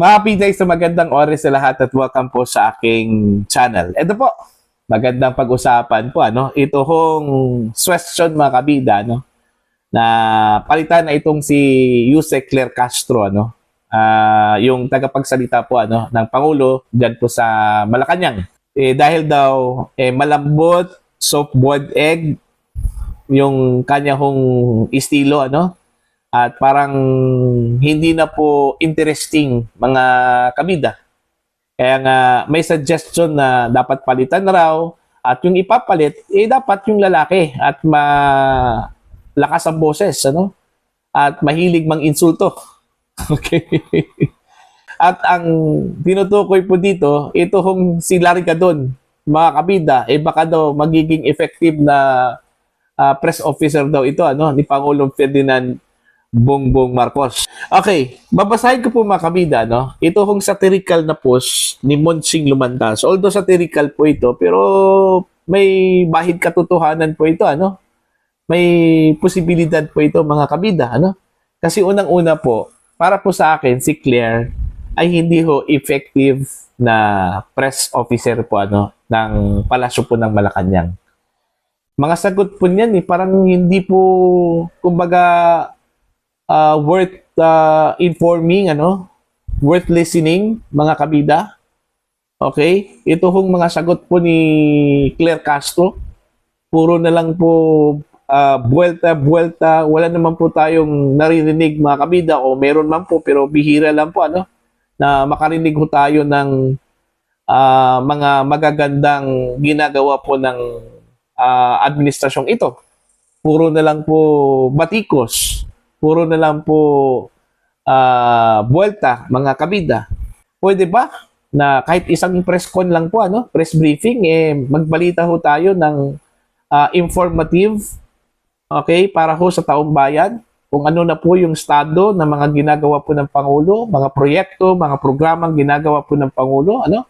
Mga Pinay, sa magandang oras sa lahat at welcome po sa aking channel. Ito po, magandang pag-usapan po, ano? Ito hong question mga kabida, no? Na palitan na itong si Yusek Claire Castro, ano? Yung tagapagsalita po, ano, ng Pangulo dyan po sa Malacanang. Dahil daw, malambot, soft-boiled egg, yung kanya hong estilo, ano? At parang hindi na po interesting mga kabida. Kaya nga may suggestion na dapat palitan na raw at yung ipapalit, dapat yung lalaki at malakas ang boses, ano? At mahilig mang insulto. Okay. At ang tinutukoy po dito, ito hong si Larry Gadon, mga kabida, baka daw magiging effective na press officer daw ito, ano, ni Pangulong Ferdinand Bongbong Marcos. Okay, babasahin ko po mga kabida, no? Ito hong satirical na post ni Monsing Lumandas. Although satirical po ito, pero may bahid katotohanan po ito, ano? May posibilidad po ito mga kabida, ano? Kasi unang-una po, para po sa akin, si Claire ay hindi ho effective na press officer po, ano, ng palasyo po ng Malacanang. Mga sagot po niyan, parang hindi po, kumbaga, worth informing, ano, worth listening, mga kabida. Okay? Ito hong mga sagot po ni Claire Castro. Puro na lang po buwelta, wala naman po tayong naririnig mga kabida, o meron man po pero bihira lang po, ano, na makarinig ho tayo ng mga magagandang ginagawa po ng administrasyong ito. Puro na lang po batikos, puro na lang po buwelta, mga kabida. Pwede ba na kahit isang press con lang po, ano, press briefing, magbalita ho tayo ng informative, okay, para ho sa taong bayan, kung ano na po yung estado ng mga ginagawa po ng Pangulo, mga proyekto, mga programang ginagawa po ng Pangulo, ano?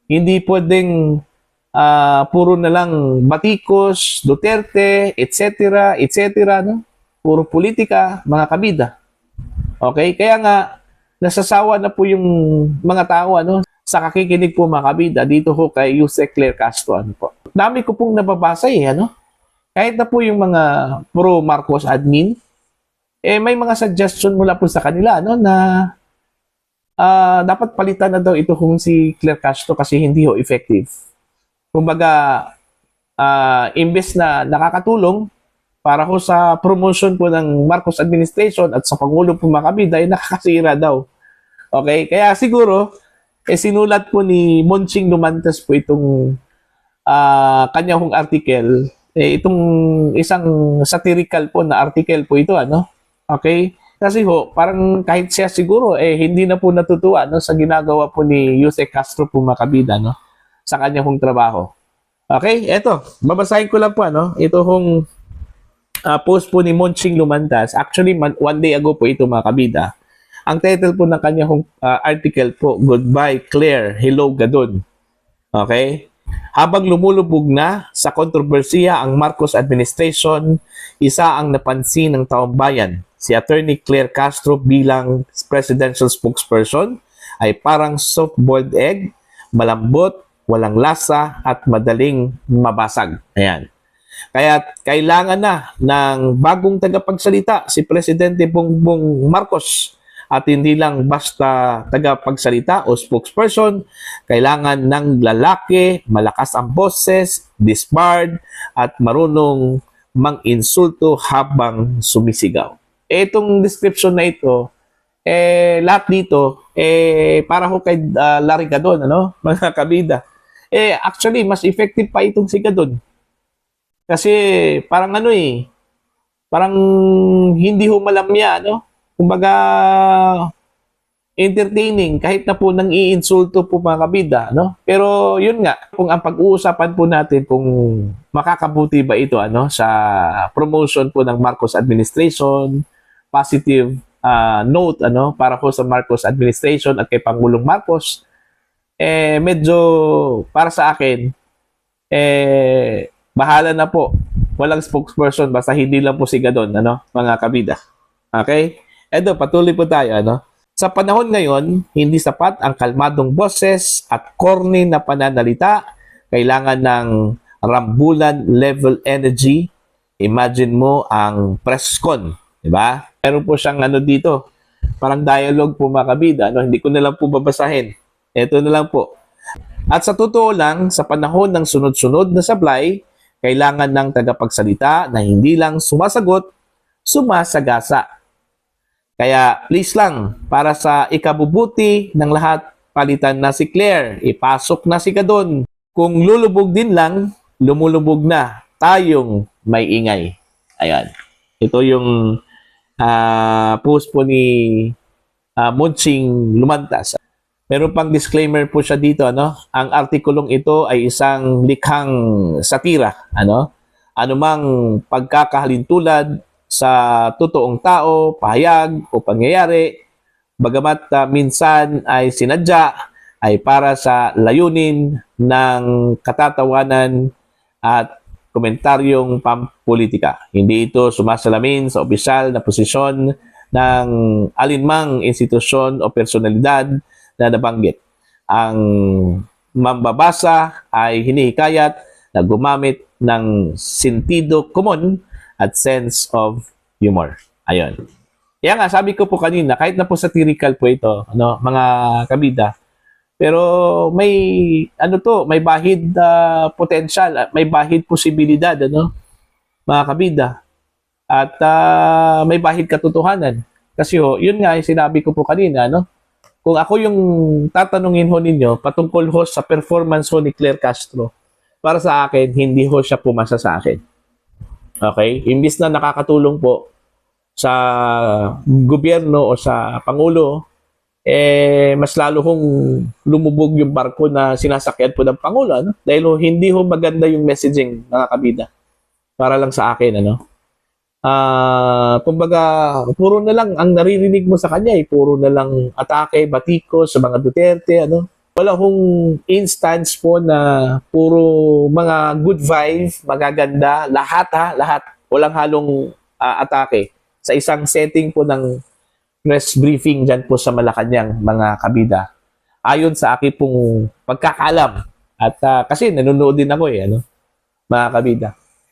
Hindi pwedeng puro na lang batikos, Duterte, etc., etc., no? Puro politika, mga kabida. Okay? Kaya nga, nasasawa na po yung mga tao, ano, sa kakikinig po mga kabida dito ho kay Yusek Claire Castro, ano po. Dami ko pong nababasa, ano? Kahit na po yung mga pro Marcos admin, may mga suggestion mula po sa kanila, ano, na dapat palitan na daw ito kung si Claire Castro kasi hindi ho effective. Kumbaga, imbes na nakakatulong para ho sa promotion po ng Marcos administration at sa Pangulo po mga kabida, ay nakakasira daw. Okay? Kaya siguro, sinulat po ni Monsing Lumandas po itong kanyang article, itong isang satirical po na article po ito, ano? Okay? Kasi ho, parang kahit siya siguro, hindi na po natutuwa, no, sa ginagawa po ni Yusek Castro po mga kabida, no, sa kanyang trabaho. Okay? Eto, babasahin ko lang po, ano, ito hong post po ni Monsing Lumandas. Actually, one day ago po ito mga kabida. Ang title po ng kanyang article po, Goodbye Claire, Hello Gadon. Okay? Habang lumulubog na sa kontrobersiya ang Marcos administration, isa ang napansin ng taong bayan. Si Attorney Claire Castro bilang presidential spokesperson ay parang soft-boiled egg, malambot, walang lasa at madaling mabasag. Ayan. Kaya kailangan na ng bagong tagapagsalita si Presidente Bongbong Marcos, at hindi lang basta tagapagsalita o spokesperson, kailangan ng lalaki, malakas ang boses, disbarred, at marunong mang-insulto habang sumisigaw. Itong description na ito, lahat dito, para ho kay Larry Gadon, ano, mga kabida. Actually, mas effective pa itong si Gadon. Kasi parang ano parang hindi ho malamya, no? Kumbaga, entertaining, kahit na po nang iinsulto po mga kabida, no? Pero yun nga, kung ang pag-uusapan po natin kung makakabuti ba ito, ano, sa promotion po ng Marcos administration, positive note, ano, para po sa Marcos administration at kay Pangulong Marcos, medyo para sa akin, bahala na po. Walang spokesperson, basta hindi lang po si Gadon, ano, mga kabida. Okay? Edo, patuloy po tayo, ano. Sa panahon ngayon, hindi sapat ang kalmadong boses at corny na pananalita. Kailangan ng rambulan level energy. Imagine mo ang press con, di ba? Meron po siyang ano dito, parang dialogue po mga kabida. Ano? Hindi ko na lang po babasahin. Ito na lang po. At sa totoo lang, sa panahon ng sunod-sunod na sablay, kailangan ng tagapagsalita na hindi lang sumasagot, sumasagasa. Kaya please lang, para sa ikabubuti ng lahat, palitan na si Claire, ipasok na si Gadon. Kung lulubog din lang, lumulubog na tayong may ingay. Ayan. Ito yung post po ni Munching Lumantas. Meron pang disclaimer po siya dito, ano? Ang artikulong ito ay isang likhang satira, ano? Anumang pagkakahalintulad sa totoong tao, pahayag o pangyayari, bagamat minsan ay sinadya, ay para sa layunin ng katatawanan at komentaryong pampolitika. Hindi ito sumasalamin sa opisyal na posisyon ng alinmang institusyon o personalidad na nabanggit. Ang mambabasa ay hinihikayat na gumamit ng sentido komon at sense of humor. Ayun. Kaya nga, sabi ko po kanina, kahit na po satirical po ito, ano, mga kabida, pero may, ano to, may bahid potential, may bahid posibilidad, ano, mga kabida. At may bahid katotohanan. Kasi yun nga, yung sinabi ko po kanina, no? Kung ako yung tatanungin ho ninyo patungkol ho sa performance ho ni Claire Castro, para sa akin, hindi ho siya pumasa sa akin. Okay? Imbis na nakakatulong po sa gobyerno o sa Pangulo, mas lalo hong lumubog yung barko na sinasakyan po ng Pangulo. Ano? Dahil hindi ho maganda yung messaging, mga kabida. Para lang sa akin, ano? Kumbaga, puro na lang ang naririnig mo sa kanya, puro na lang atake, batiko sa mga Duterte, ano? Wala hong instance po na puro mga good vibes, magaganda, lahat. Walang halong atake sa isang setting po ng press briefing dyan po sa Malacanang, mga kabida. Ayon sa akin pong pagkakalam, at kasi nanonood din ako ano, mga kabida.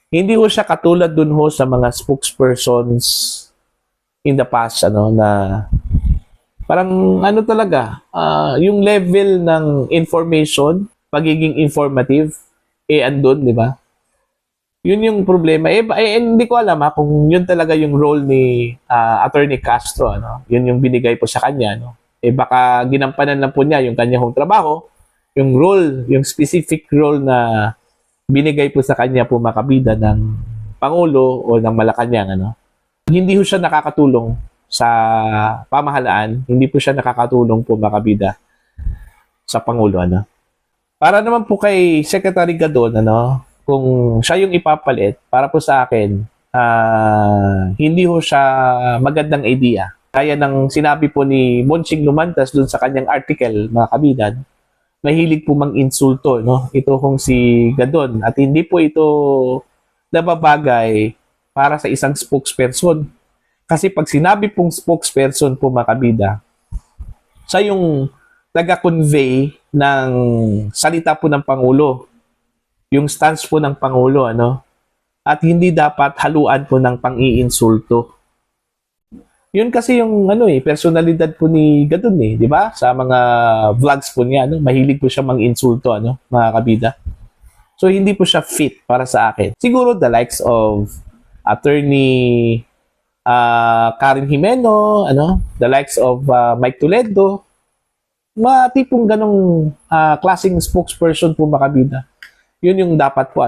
Hindi ho siya katulad dun ho sa mga spokespersons in the past, ano, na parang ano talaga, yung level ng information, pagiging informative, andun, di ba? Yun yung problema. Hindi ko alam kung yun talaga yung role ni Attorney Castro, ano? Yun yung binigay po sa kanya, no? Baka ginampanan lang po niya yung kanyang trabaho, yung role, yung specific role na binigay po sa kanya po makabida ng Pangulo o ng Malacanang, ano? Hindi ho siya nakakatulong sa pamahalaan, hindi po siya nakakatulong po makabida sa Pangulo, ano. Para naman po kay Secretary Gadon, ano, kung siya yung ipapalit, para po sa akin, hindi ho siya magandang idea. Kaya ng sinabi po ni Monching Lumantas dun sa kanyang article, mga kabidan, mahilig po mang-insulto, no? Ito kung si Gadon. At hindi po ito nababagay para sa isang spokesperson. Kasi pag sinabi pong spokesperson po makabida, siya yung taga-convey ng salita po ng Pangulo. Yung stance po ng Pangulo, ano? At hindi dapat haluan po ng pang-iinsulto. Yun kasi yung personalidad po ni Gadon, di ba? Sa mga vlogs po niya, mahilig po siya mang-insulto, mga kabida. So hindi po siya fit para sa akin. Siguro the likes of Attorney Karen Jimeno, the likes of Mike Toledo, tipong ganong klaseng spokesperson po makabida. Yun yung dapat po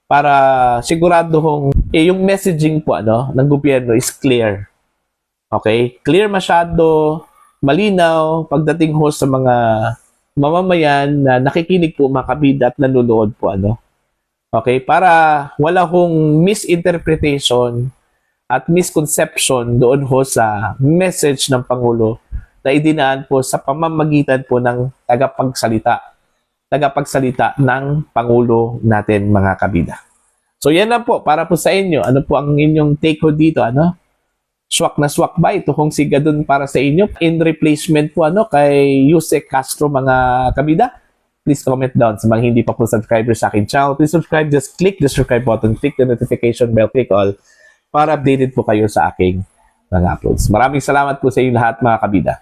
para sigurado yung messaging po ng gobyerno is clear. Okay? Clear masyado, malinaw pagdating ho sa mga mamamayan na nakikinig po makabida at nanonood po Okay? Para wala hong misinterpretation at misconception doon ho sa message ng Pangulo na idinaan po sa pamamagitan po ng tagapagsalita ng Pangulo natin, mga kabida. So yan lang po para po sa inyo. Ano po ang inyong take ho dito? swak na swak ba ito kung siga dun para sa inyo in replacement po kay Yusek Castro mga kabida? Please comment down sa mga hindi pa po subscriber sa akin channel. Please subscribe, just click the subscribe button, click the notification bell, click all para updated po kayo sa aking mga uploads. Maraming salamat po sa inyo lahat mga kabida.